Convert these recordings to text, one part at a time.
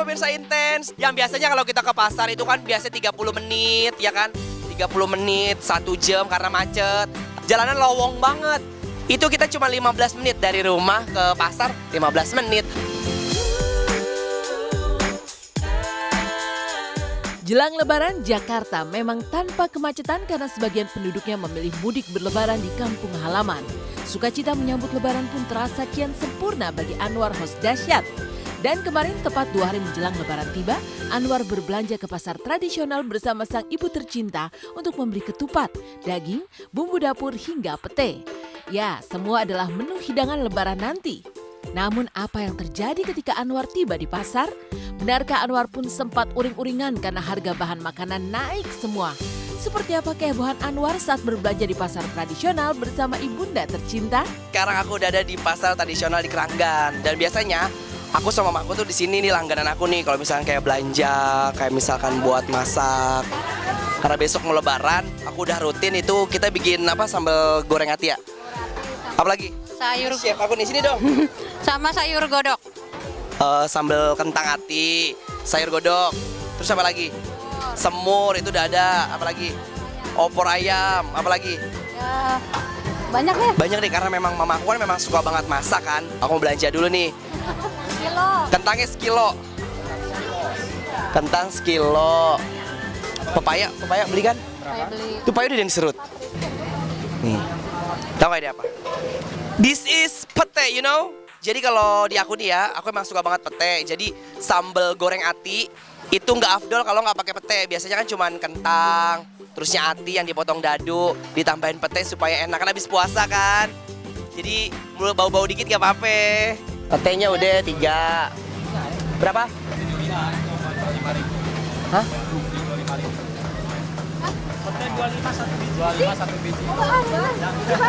pemirsa Intens. Yang biasanya kalau kita ke pasar itu kan biasa 30 menit, ya kan? 30 menit, 1 jam karena macet. Jalanan lowong banget. Itu kita cuma 15 menit dari rumah ke pasar, 15 menit. Jelang Lebaran, Jakarta memang tanpa kemacetan karena sebagian penduduknya memilih mudik berlebaran di kampung halaman. Sukacita menyambut Lebaran pun terasa kian sempurna bagi Anwar host dahsyat. Dan kemarin tepat 2 hari menjelang Lebaran tiba, Anwar berbelanja ke pasar tradisional bersama sang ibu tercinta untuk membeli ketupat, daging, bumbu dapur hingga pete. Ya, semua adalah menu hidangan Lebaran nanti. Namun apa yang terjadi ketika Anwar tiba di pasar? Benarkah Anwar pun sempat uring-uringan karena harga bahan makanan naik semua? Seperti apa kehebohan Anwar saat berbelanja di pasar tradisional bersama ibunda tercinta? Sekarang aku udah ada di pasar tradisional di Keranggan. Dan biasanya aku sama mamaku tuh di sini nih langganan aku nih. Kalau misalkan kayak belanja, kayak misalkan buat masak. Karena besok mau Lebaran, aku udah rutin itu kita bikin apa sambal goreng ati ya. Apalagi? Sayur Chef aku nih sini dong. sama sayur godok. Sambal kentang ati, sayur godok. Terus apa lagi? Semur itu udah ada. Apalagi? Opor ayam. Apalagi? Ya, banyak deh. Banyak nih karena memang mamaku kan memang suka banget masak kan. Aku mau belanja dulu nih. Kilo. Kentangnya sekilo. Kentang sekilo. Pepaya beli kan? Saya beli. Itu pepaya udah diserut. Nih. Tahu nggak ini apa? This is pete, you know? Jadi kalau di aku nih ya, aku emang suka banget pete. Jadi sambal goreng ati itu nggak afdol kalau nggak pakai pete. Biasanya kan cuman kentang, terusnya ati yang dipotong dadu, ditambahin pete supaya enak kan habis puasa kan. Jadi mulut bau-bau dikit nggak apa-apa. Petenya udah 3. Berapa? Hah?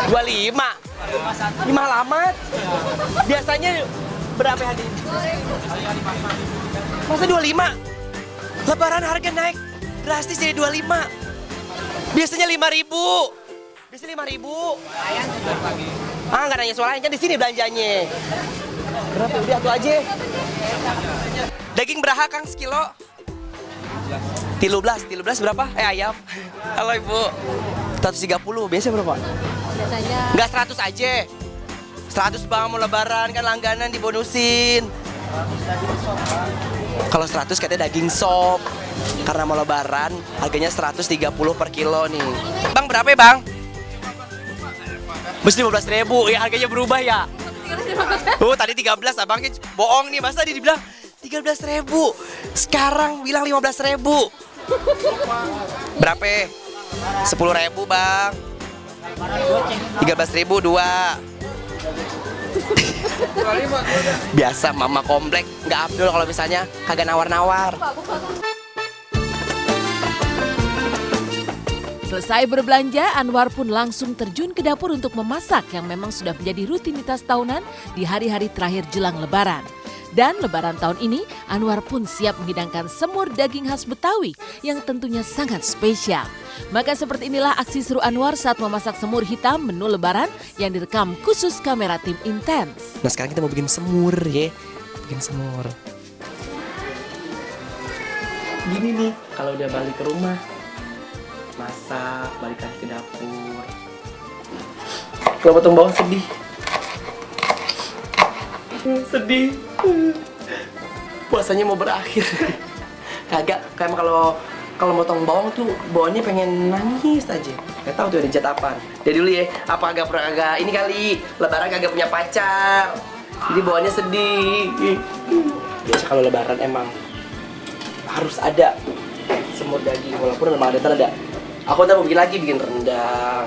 25. Ini mahal amat. Biasanya berapa hari ini? Masa 25? Lebaran harga naik drastis jadi 25. Biasanya 5.000. Biasanya 5.000. Ah, nggak nanya soalnya kan di sini belanjanya. Berapa? Udah atuh aja. Daging beraha Kang sekilo? 13 berapa? Ayam. Halo Ibu. 130, biasanya berapa? Biasanya Enggak 100 aja. 100 bang mau lebaran kan langganan dibonusin. Kalau 100 katanya daging sop. Karena mau lebaran harganya 130 per kilo nih. Bang berapa ya bang? Mesti 15.000 ya harganya berubah ya. Tadi 13 abangnya bohong nih masa dia dibilang 13.000. Sekarang bilang 15.000. Berapa? 10.000 bang. 13.000 2. Biasa mama komplek nggak afdol kalau misalnya kagak nawar-nawar. Selesai berbelanja, Anwar pun langsung terjun ke dapur untuk memasak yang memang sudah menjadi rutinitas tahunan di hari-hari terakhir jelang Lebaran. Dan Lebaran tahun ini, Anwar pun siap menghidangkan semur daging khas Betawi yang tentunya sangat spesial. Maka seperti inilah aksi seru Anwar saat memasak semur hitam menu Lebaran yang direkam khusus kamera tim Intens. Nah sekarang kita mau bikin semur ya. Bikin semur. Gini nih, kalau udah balik ke rumah, masak, balik lagi ke dapur. Kalau potong bawang sedih. Sedih. Puasanya mau berakhir. Kagak, kayak kalau motong bawang tuh bawaannya pengen nangis aja. Gak tahu tuh ada jat apaan. Dari dulu ya, apa agak ini kali Lebaran kagak punya pacar. Jadi bawaannya sedih. Biasa kalau Lebaran emang harus ada semur daging walaupun memang ada. Aku ntar mau bikin rendang.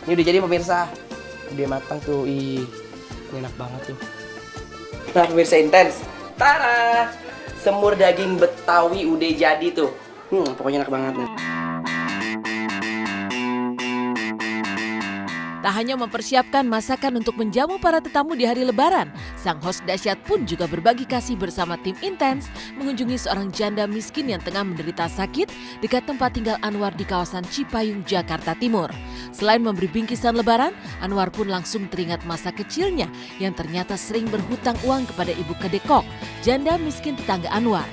Ini udah jadi pemirsa. Udah matang tuh, ih. Ini enak banget tuh. Nah pemirsa Intens, tara! Semur daging Betawi udah jadi tuh. Pokoknya enak banget nih. Tak hanya mempersiapkan masakan untuk menjamu para tetamu di hari Lebaran, sang host dahsyat pun juga berbagi kasih bersama tim Intens mengunjungi seorang janda miskin yang tengah menderita sakit dekat tempat tinggal Anwar di kawasan Cipayung, Jakarta Timur. Selain memberi bingkisan Lebaran, Anwar pun langsung teringat masa kecilnya yang ternyata sering berhutang uang kepada Ibu Kedekok, janda miskin tetangga Anwar.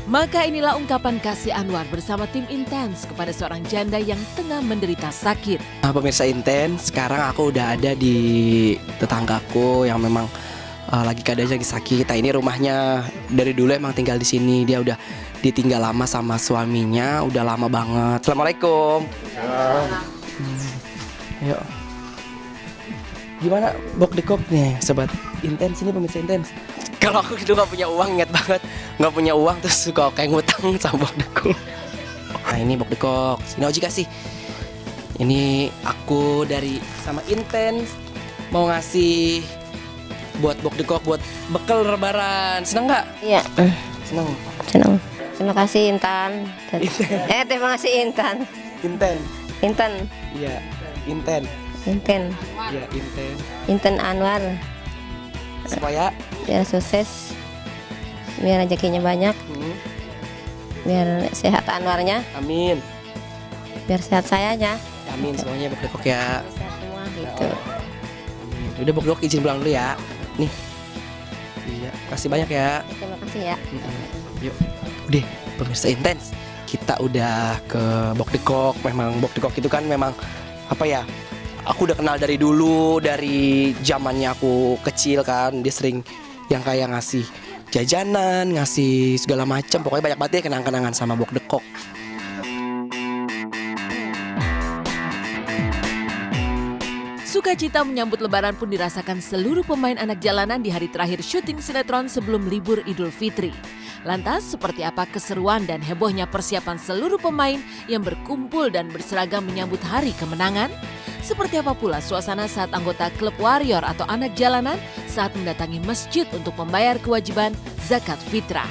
Maka inilah ungkapan kasih Anwar bersama tim Intens kepada seorang janda yang tengah menderita sakit. Nah, pemirsa Intens, sekarang aku udah ada di tetanggaku yang memang lagi keadaannya lagi sakit. Nah, ini rumahnya dari dulu emang tinggal di sini. Dia udah ditinggal lama sama suaminya, udah lama banget. Assalamualaikum. Ayo. Gimana bok dekok nih, sobat Intens ini pemirsa Intens. Kalau aku gitu nggak punya uang, ingat banget nggak punya uang terus suka kayak ngutang sama bok dekok. Nah ini bok dekok, sini Oji kasih. Ini aku dari sama Intens mau ngasih buat bok dekok buat bekal lebaran. Seneng nggak? Iya, Seneng. senang. Terima kasih Intan. Terima kasih Intan. Inten. Intan, Iya. Inten. Inten, Iya Inten. Intan Anwar. Supaya Biar sukses, biar rezekinya banyak, biar sehat Anwarnya, amin. biar sehat sayanya. Amin semuanya bok dekok ya. Sehat semua gitu. Amin. Udah bok dekok izin pulang dulu ya. Nih. Iya, kasih banyak ya. Terima kasih ya. Yuk, udah pemirsa Intens, kita udah ke Bok Dekok. Memang Bok Dekok itu kan memang apa ya? Aku udah kenal dari dulu, dari zamannya aku kecil kan. Dia sering yang kayak ngasih jajanan, ngasih segala macam. Pokoknya banyak banget ya kenang-kenangan sama Bok Dekok. Sukacita menyambut lebaran pun dirasakan seluruh pemain anak jalanan di hari terakhir syuting sinetron sebelum libur Idul Fitri. Lantas, seperti apa keseruan dan hebohnya persiapan seluruh pemain yang berkumpul dan berseragam menyambut hari kemenangan? Seperti apa pula suasana saat anggota klub warrior atau anak jalanan saat mendatangi masjid untuk membayar kewajiban zakat fitrah?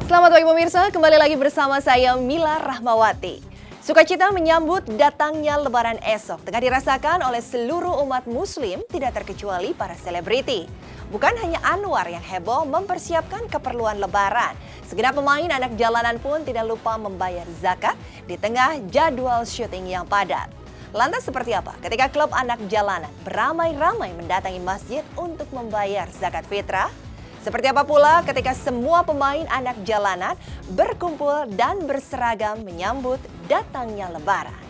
Selamat pagi pemirsa, kembali lagi bersama saya Mila Rahmawati. Sukacita menyambut datangnya Lebaran esok tengah dirasakan oleh seluruh umat muslim, tidak terkecuali para selebriti. Bukan hanya Anwar yang heboh mempersiapkan keperluan Lebaran, segenap pemain anak jalanan pun tidak lupa membayar zakat di tengah jadwal syuting yang padat. Lantas seperti apa ketika klub anak jalanan beramai-ramai mendatangi masjid untuk membayar zakat fitrah? Seperti apa pula ketika semua pemain anak jalanan berkumpul dan berseragam menyambut datangnya Lebaran?